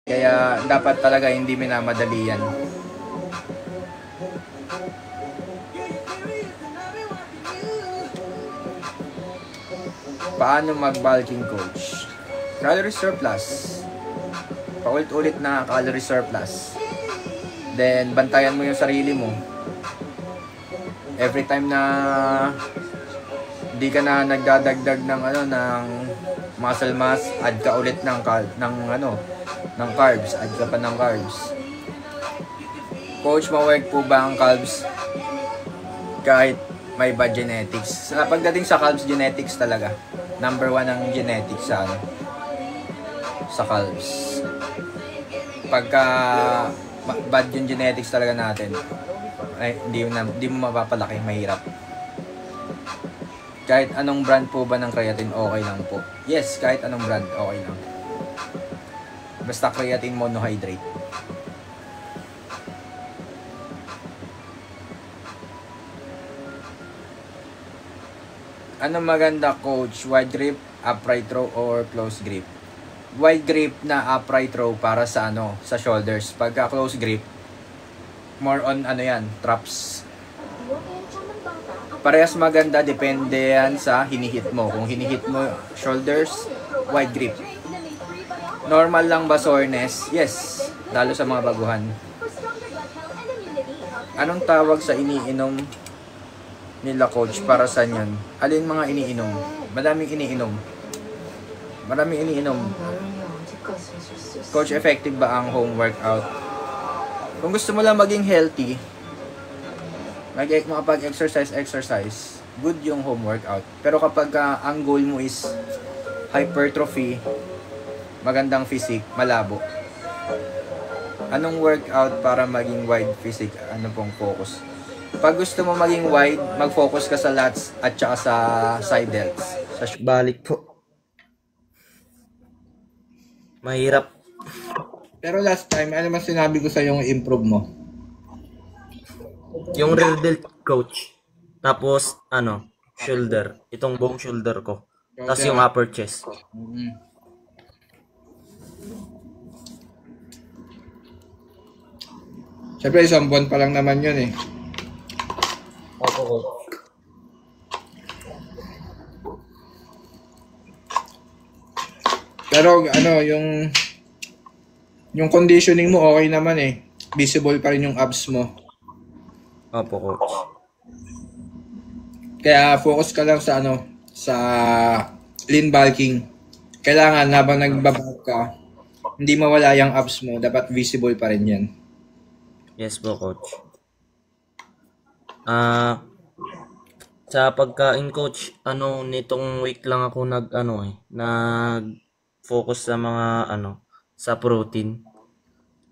Kaya dapat talaga hindi minamadali yan. Paano mag-bulking coach? Calorie surplus. Paulit-ulit na calorie surplus. Then, bantayan mo yung sarili mo. Every time na di ka na nagdadagdag ng ng muscle mass, add ka ulit ng carbs, add ka pa ng carbs. Coach, ma-work po ba ang carbs kahit may bad genetics? Pagdating sa carbs, genetics talaga. Number 1 ang genetics sa carbs. Pagka bad yung genetics talaga natin, ay hindi mo mapapalaki, mahirap. Kahit anong brand po ba ng creatine, okay lang po. Yes, kahit anong brand, okay lang. Basta creatine monohydrate. Ano maganda, coach? Wide grip, upright throw, or close grip? Wide grip na upright throw para sa sa shoulders. Pagka close grip, more on traps. Parehas maganda, depende yan sa hinihit mo. Kung hinihit mo shoulders, wide grip. Normal lang ba soreness? Yes, lalo sa mga baguhan. Anong tawag sa iniinom nila, coach, para sa yun? Alin mga iniinom? Maraming iniinom. Coach, effective ba ang home workout? Kung gusto mo lang maging healthy, makapag-exercise, good yung home workout. Pero kapag ang goal mo is hypertrophy, magandang physique, malabo. Anong workout para maging wide physique? Ano pong focus? Pag gusto mo maging wide, mag-focus ka sa lats at saka sa side delts. Balik po. Mahirap. Pero last time, ano mas sinabi ko sa yung improve mo? Yung rear delt, coach. Tapos, shoulder. Itong buong shoulder ko. Tapos yung upper chest. Siyempre, isang buwan pa lang naman yun eh. Opo, coach. Pero yung conditioning mo okay naman eh. Visible pa rin yung abs mo. Opo, coach. Kaya focus ka lang sa sa lean bulking. Kailangan habang nagbabulk ka, hindi mawala yung abs mo, dapat visible pa rin 'yan. Yes po, coach. Sa pagkain, coach, nitong week lang ako nag-focus sa mga sa protein.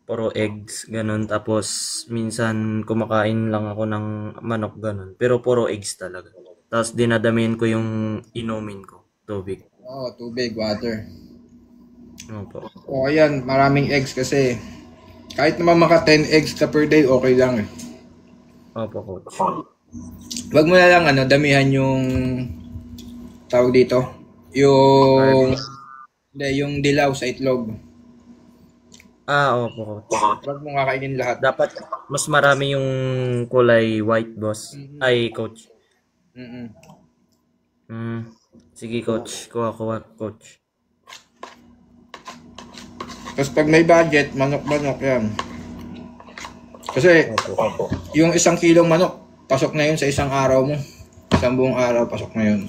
Puro eggs, ganun. Tapos, minsan kumakain lang ako ng manok, ganun. Pero puro eggs talaga. Tapos, dinadamihan ko yung inumin ko. Tubig. Tubig, water. Opo. Ayan, maraming eggs kasi. Kahit naman maka 10 eggs ka per day, okay lang eh. Opo, coach. Wag mo na lang damihan yung tawag dito. Yung dilaw sa itlog. Opo, coach. Wag mo kakainin lahat. Dapat mas marami yung kulay white, boss. Ay, coach. Sige, coach. Kuha, coach. Tapos pag may budget, manok yan. Kasi yung 1 kilong manok, pasok na yun sa isang araw mo. Isang buong araw, pasok na yun.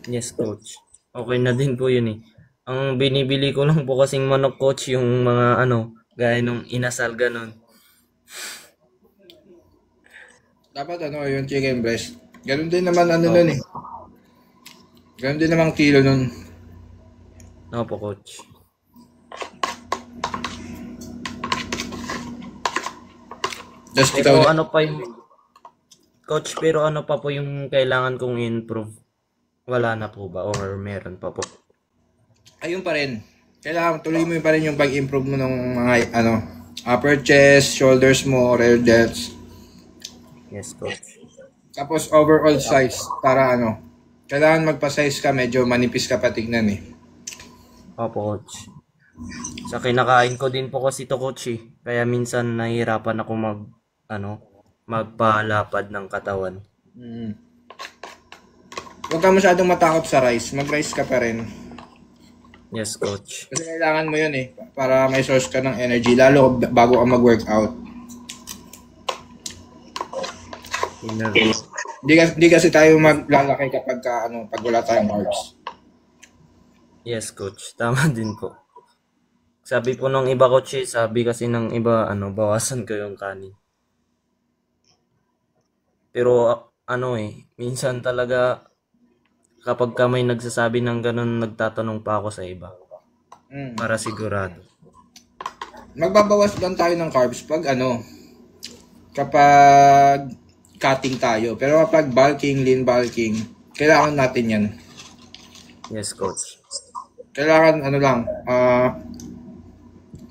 Yes, coach. Okay na din po yun eh. Ang binibili ko lang po kasing manok, coach, yung mga gaya nung inasal, ganun. Dapat yung chicken breast. Ganun din naman nun eh. Ganun din naman kilo nun. Opo, coach. Just pero coach, pero ano pa po yung kailangan kong improve? Wala na po ba? Or meron pa po? Ayun pa rin. Kailangan tuloy mo pa rin yung pag-improve mo ng mga upper chest, shoulders mo, rear delts. Yes, coach. Tapos overall size para kailangan magpa-size ka, medyo manipis ka pa tignan eh. Opo, coach. Sa kinakain ko din po kasi to coach eh. Kaya minsan nahihirapan ako magpalapad ng katawan. Mm. Huwag ka masyadong matakot sa rice. Mag-rice ka pa rin. Yes, coach. Kasi kailangan mo yun eh. Para may source ka ng energy. Lalo bago ka mag-workout. Hindi kasi tayo maglalaki kapag pag wala tayong carbs. Yes, coach. Tama din po. Sabi po ng iba coach, sabi kasi ng iba, bawasan ko yung kanin. Pero minsan talaga kapag ka may nagsasabi ng ganun, nagtatanong pa ako sa iba. Para sigurado. Magbabawas lang tayo ng carbs kapag cutting tayo. Pero kapag bulking, lean bulking, kailangan natin yan. Yes, coach. Kailangan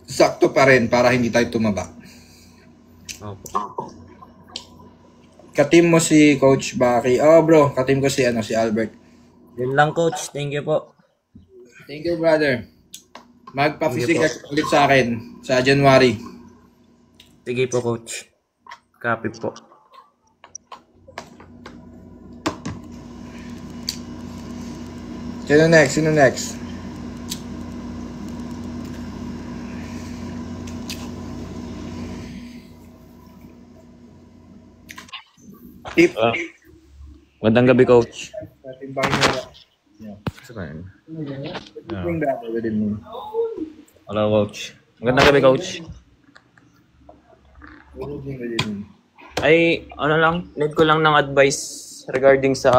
sakto pa rin para hindi tayo tumaba. Opo. Katim mo si Coach Baki. Oh bro, katim ko si Albert. Yun lang coach, thank you po. Thank you brother. Magpa-physical ulit sa akin sa January. Sige po coach. Copy po. Sino next? Tip. Magandang gabi coach. Hello coach. Magandang gabi coach. Ay, need ko lang ng advice regarding sa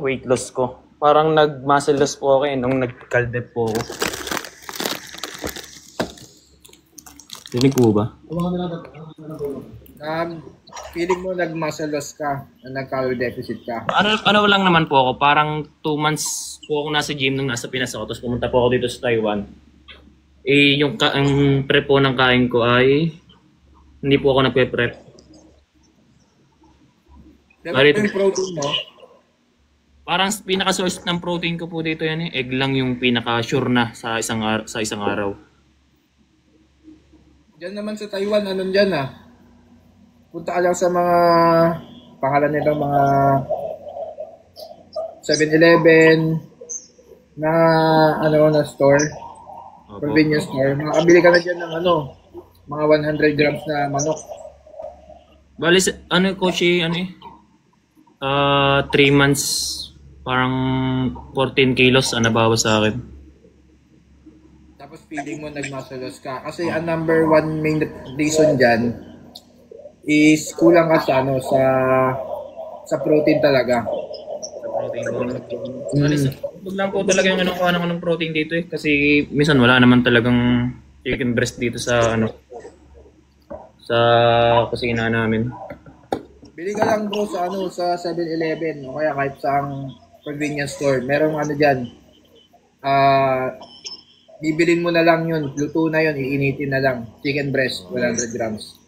weight loss ko. Parang nag-muscle loss po ako nung nag-caldep po ako. Dinig po ba? Feeling mo nag-muscle loss ka, nag-calorie deficit ka. Ano lang naman po ako, parang 2 months po ako nasa gym nung nasa Pinas ako, tapos pumunta po ako dito sa Taiwan. Yung prep po ng kain ko ay hindi po ako nagpe-prep. Yung protein mo? Parang pinaka-source ng protein ko po dito yan egg lang yung pinaka-sure na sa isang araw. Diyan naman sa Taiwan, dyan punta ka lang sa mga pangalan nila mga 7-Eleven na na store, convenience store. Makakabili ka na dyan ng mga 100 grams na manok. Bali, coach, 3 months, parang 14 kilos ang nabawas sa akin. Tapos feeling mo nag-muscle loss ka. Kasi ang number one main reason dyan is kulang ka sa protein talaga. Sa protein mo. Huwag lang po talaga yung ng protein dito kasi minsan wala naman talagang chicken breast dito sa sa kusina namin. Bili ka lang bro sa 7-Eleven o kaya kahit sa convenience store. Merong dyan. Bibilin mo na lang yun. Luto na yun. Iinitin na lang. Chicken breast, 100 grams.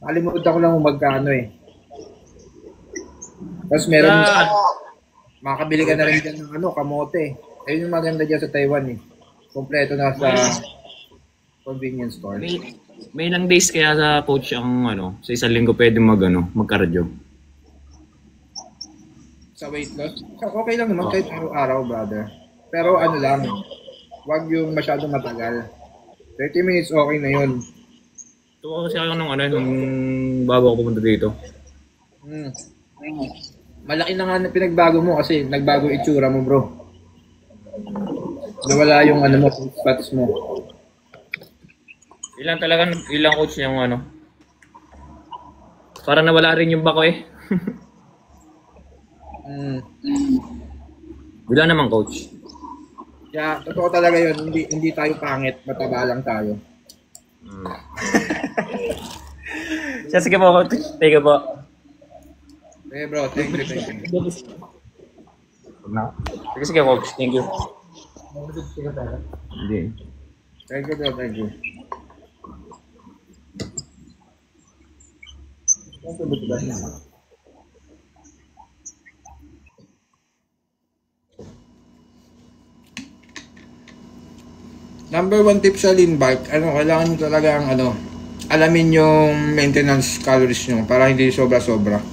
Nakalimutan ko lang kung magkano Tapos meron makakabili ka na rin dyan ng kamote. Ayun yung maganda dyan sa Taiwan Kompleto na sa convenience store. May ilang days kaya sa coach ang sa isang linggo pwede mag-cardio. Sa weight loss? Okay lang naman kahit araw-araw, brother. Pero lang, wag yung masyadong matagal. 30 minutes okay na yun. Ito kasi ako nung bago ako pumunta dito. Malaki na nga pinagbago mo kasi nagbago itsura mo, bro. Nawala yung spots mo. Ilang coach yung Para nawala rin yung bako Wala naman coach. Kaya totoo talaga yun, hindi tayo pangit, mataba lang tayo. Sige po, thank you po. Okay bro, thank you. Sige coach, thank you. Thank you bro, thank you. Number one tip sa lean bulk, kailangan nyo talaga alamin yung maintenance calories nyo para hindi sobra-sobra.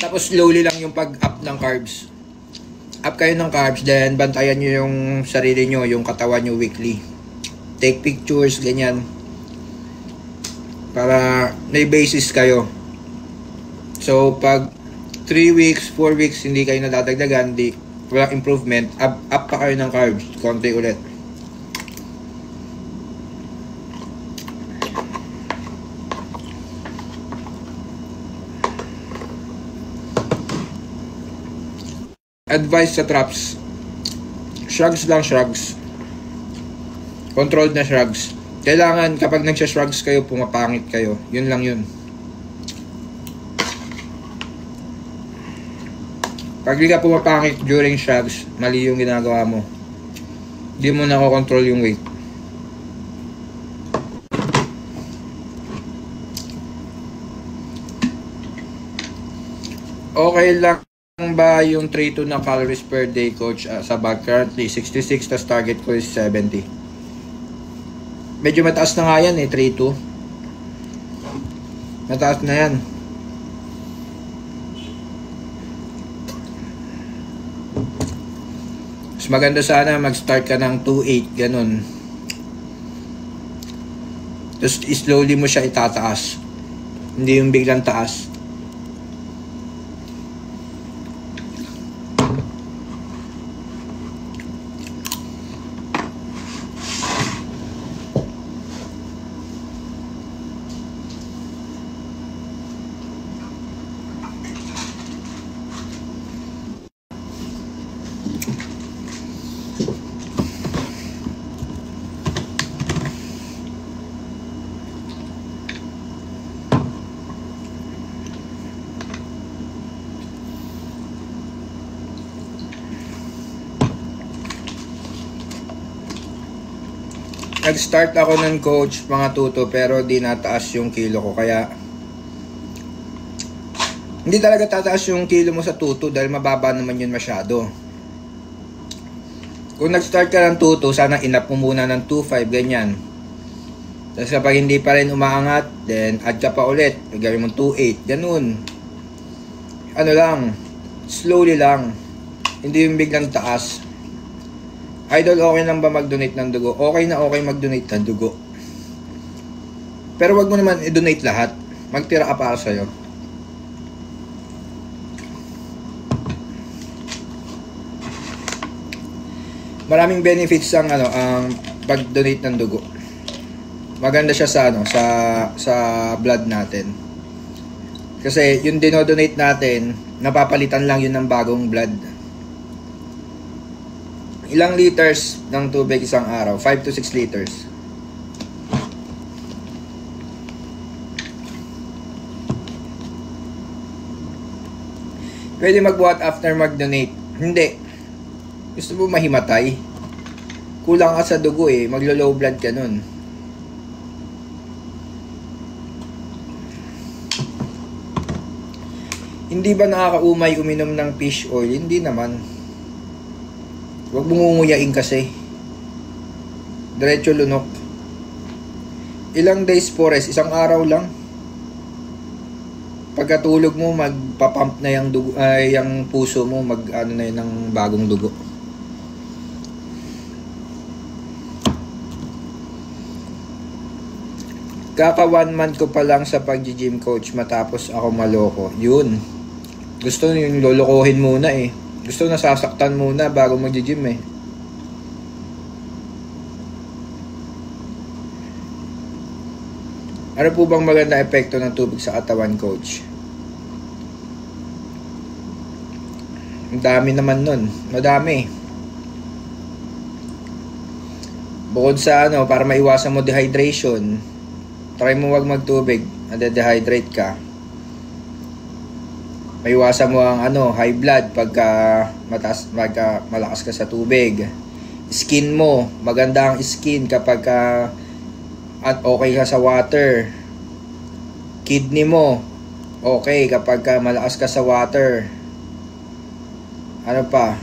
Tapos slowly lang yung pag-up ng carbs. Up kayo ng carbs, then bantayan nyo yung sarili nyo, yung katawan nyo weekly. Take pictures, ganyan. Para may basis kayo. So, pag 3 weeks, 4 weeks, hindi kayo nadadagdagan, walang improvement, up pa kayo ng carbs, konti ulit. Advice sa traps. Shrugs lang, shrugs. Controlled na shrugs. Kailangan kapag nagsha-shrugs kayo, pumapangit kayo. Yun lang yun. Pag di ka pumapangit during shrugs, mali yung ginagawa mo. Hindi mo nakokontrol yung weight. Okay lang ba yung 3 to na calories per day, coach? Sa bag currently 66, tas target ko is 70. Medyo mataas na nga yan 3 to. Mataas na yan. Mas maganda sana mag-start ka ng 2.8, ganun. Tapos slowly mo siya itataas. Hindi yung biglang taas. Nag-start ako ng coach mga tuto pero di nataas yung kilo ko, kaya hindi talaga tataas yung kilo mo sa tuto dahil mababa naman yun masyado. Kung nag-start ka ng tuto, sana inap mo muna ng 2.5, ganyan. Tapos kapag hindi pa rin umaangat, then add ka pa ulit, gawin mo 2.8, ganun. Ano lang, slowly lang, hindi yung biglang taas. Idol, okay lang ba mag-donate ng dugo? Okay na okay mag-donate ng dugo. Pero wag mo naman i-donate lahat. Magtira ka para sa'yo. Maraming benefits ang pag-donate ng dugo. Maganda siya sa sa blood natin. Kasi yung dinodonate natin, napapalitan lang yun ng bagong blood. Ilang liters ng tubig isang araw? 5 to 6 liters. Pwede magbuhat after mag-donate? Hindi. Gusto mo mahimatay? Kulang ka sa dugo maglo-low blood ka nun. Hindi ba nakakaumay uminom ng fish oil? Hindi naman. Huwag mong ngunguyain kasi. Diretso lunok. Ilang days for rest? Isang araw lang. Pagkatulog mo, magpapump na yung dugo, yung puso mo, na yun ng bagong dugo. Kaka 1 month ko pa lang sa pag-gym, coach, matapos ako maloko. Yun. Gusto yung lolokohin muna Gusto nasasaktan muna bago mag-gym Ano po bang maganda epekto ng tubig sa katawan, coach? Ang dami naman nun. Madami. Bukod sa para maiwasan mo dehydration, try mo wag magtubig, nade-dehydrate ka. Maiwasan mo ang high blood pagka malakas ka sa tubig. Skin mo, maganda ang skin kapag at okay ka sa water. Kidney mo, okay kapag malakas ka sa water. Ano pa?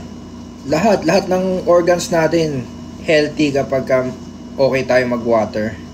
Lahat ng organs natin healthy kapag okay tayo mag-water.